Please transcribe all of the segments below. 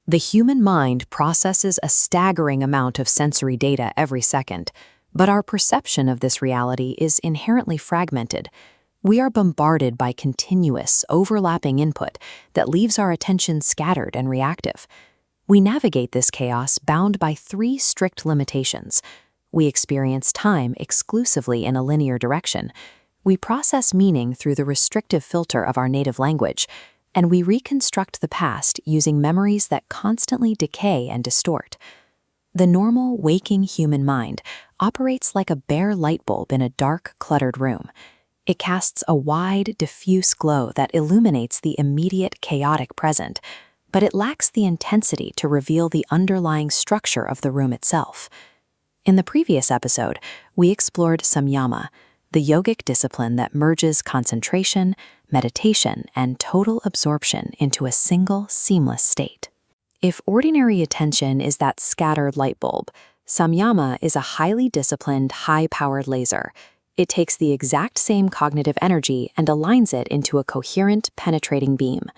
The human mind processes a staggering amount of sensory data every second, but our perception of this reality is inherently fragmented. We are bombarded by continuous, overlapping input that leaves our attention scattered and reactive. We navigate this chaos bound by three strict limitations. We experience time exclusively in a linear direction. We process meaning through the restrictive filter of our native language, and we reconstruct the past using memories that constantly decay and distort. The normal, waking human mind operates like a bare light bulb in a dark, cluttered room. It casts a wide, diffuse glow that illuminates the immediate, chaotic present, but it lacks the intensity to reveal the underlying structure of the room itself. In the previous episode, we explored Samyama, the yogic discipline that merges concentration, meditation, and total absorption into a single, seamless state. If ordinary attention is that scattered light bulb, Samyama is a highly disciplined, high-powered laser. It takes the exact same cognitive energy and aligns it into a coherent, penetrating beam.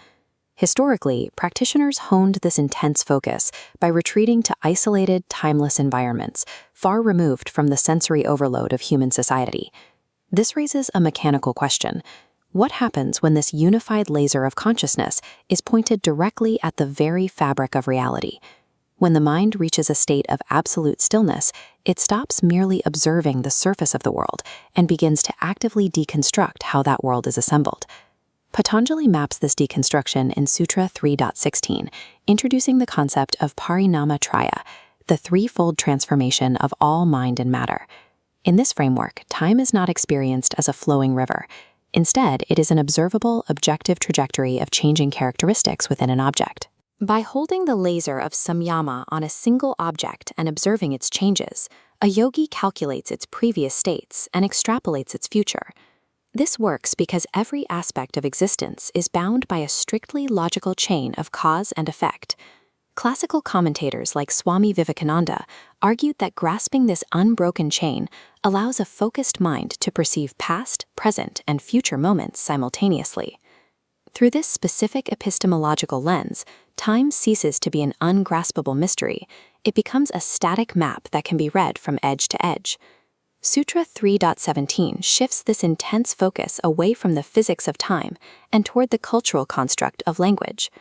Historically, practitioners honed this intense focus by retreating to isolated, timeless environments, far removed from the sensory overload of human society. This raises a mechanical question. What happens when this unified laser of consciousness is pointed directly at the very fabric of reality? When the mind reaches a state of absolute stillness, it stops merely observing the surface of the world and begins to actively deconstruct how that world is assembled. Patanjali maps this deconstruction in Sutra 3.16, introducing the concept of parinamatraya, the threefold transformation of all mind and matter. In this framework, time is not experienced as a flowing river. Instead, it is an observable, objective trajectory of changing characteristics within an object. By holding the laser of Samyama on a single object and observing its changes, a yogi calculates its previous states and extrapolates its future. This works because every aspect of existence is bound by a strictly logical chain of cause and effect. Classical commentators like Swami Vivekananda argued that grasping this unbroken chain allows a focused mind to perceive past, present, and future moments simultaneously. Through this specific epistemological lens, time ceases to be an ungraspable mystery. It becomes a static map that can be read from edge to edge. Sutra 3.17 shifts this intense focus away from the physics of time and toward the cultural construct of language.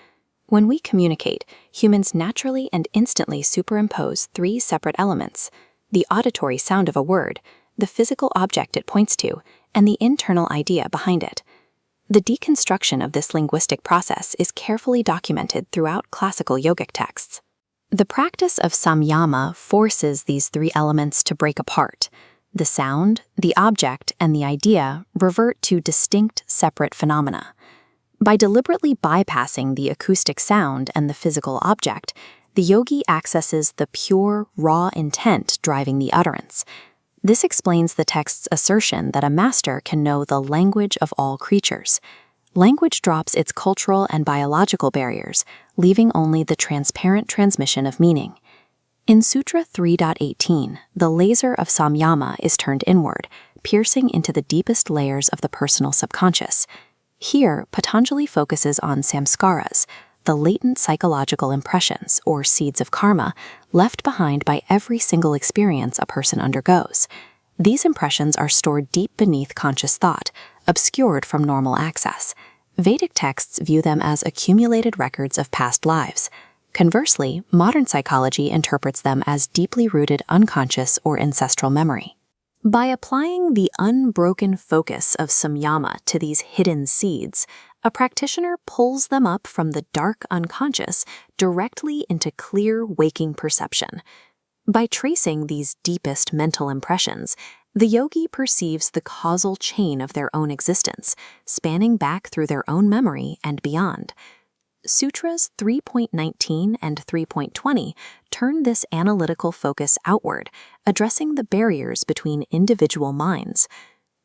When we communicate, humans naturally and instantly superimpose three separate elements: the auditory sound of a word, the physical object it points to, and the internal idea behind it. The deconstruction of this linguistic process is carefully documented throughout classical yogic texts. The practice of Samyama forces these three elements to break apart. The sound, the object, and the idea revert to distinct, separate phenomena. By deliberately bypassing the acoustic sound and the physical object, the yogi accesses the pure, raw intent driving the utterance. This explains the text's assertion that a master can know the language of all creatures. Language drops its cultural and biological barriers, leaving only the transparent transmission of meaning. In Sutra 3.18, the laser of Samyama is turned inward, piercing into the deepest layers of the personal subconscious. Here, Patanjali focuses on samskaras, the latent psychological impressions, or seeds of karma, left behind by every single experience a person undergoes. These impressions are stored deep beneath conscious thought, obscured from normal access. Vedic texts view them as accumulated records of past lives. Conversely, modern psychology interprets them as deeply rooted unconscious or ancestral memory. By applying the unbroken focus of Samyama to these hidden seeds, a practitioner pulls them up from the dark unconscious directly into clear waking perception. By tracing these deepest mental impressions, the yogi perceives the causal chain of their own existence, spanning back through their own memory and beyond. Sutras 3.19 and 3.20 turn this analytical focus outward, addressing the barriers between individual minds.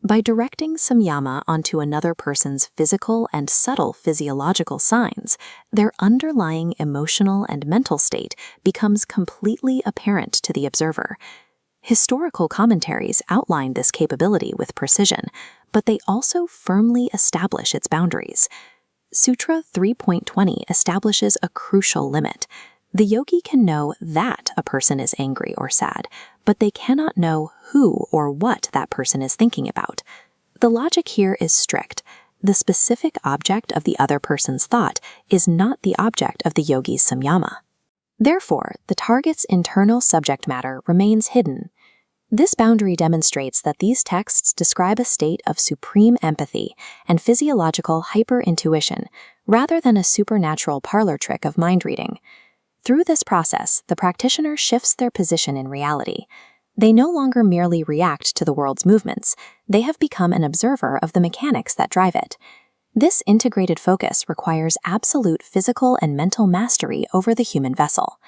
By directing Samyama onto another person's physical and subtle physiological signs, their underlying emotional and mental state becomes completely apparent to the observer. Historical commentaries outline this capability with precision, but they also firmly establish its boundaries. Sutra 3.20 establishes a crucial limit. The yogi can know that a person is angry or sad, but they cannot know who or what that person is thinking about. The logic here is strict. The specific object of the other person's thought is not the object of the yogi's samyama. Therefore, the target's internal subject matter remains hidden. This boundary demonstrates that these texts describe a state of supreme empathy and physiological hyper-intuition, rather than a supernatural parlor trick of mind reading. Through this process, the practitioner shifts their position in reality. They no longer merely react to the world's movements, they have become an observer of the mechanics that drive it. This integrated focus requires absolute physical and mental mastery over the human vessel.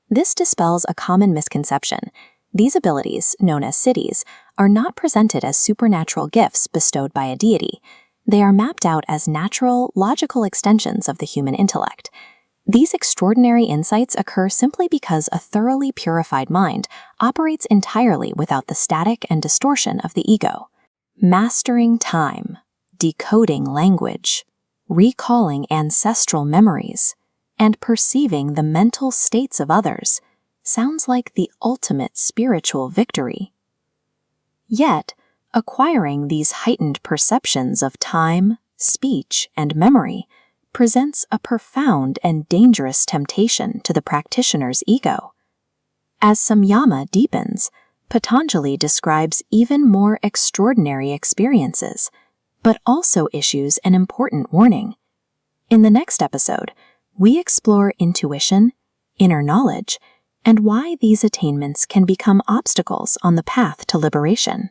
This dispels a common misconception. These abilities, known as siddhis, are not presented as supernatural gifts bestowed by a deity. They are mapped out as natural, logical extensions of the human intellect. These extraordinary insights occur simply because a thoroughly purified mind operates entirely without the static and distortion of the ego. Mastering time, decoding language, recalling ancestral memories, and perceiving the mental states of others sounds like the ultimate spiritual victory. Yet, acquiring these heightened perceptions of time, speech, and memory presents a profound and dangerous temptation to the practitioner's ego. As Samyama deepens, Patanjali describes even more extraordinary experiences, but also issues an important warning. In the next episode, we explore intuition, inner knowledge, and why these attainments can become obstacles on the path to liberation.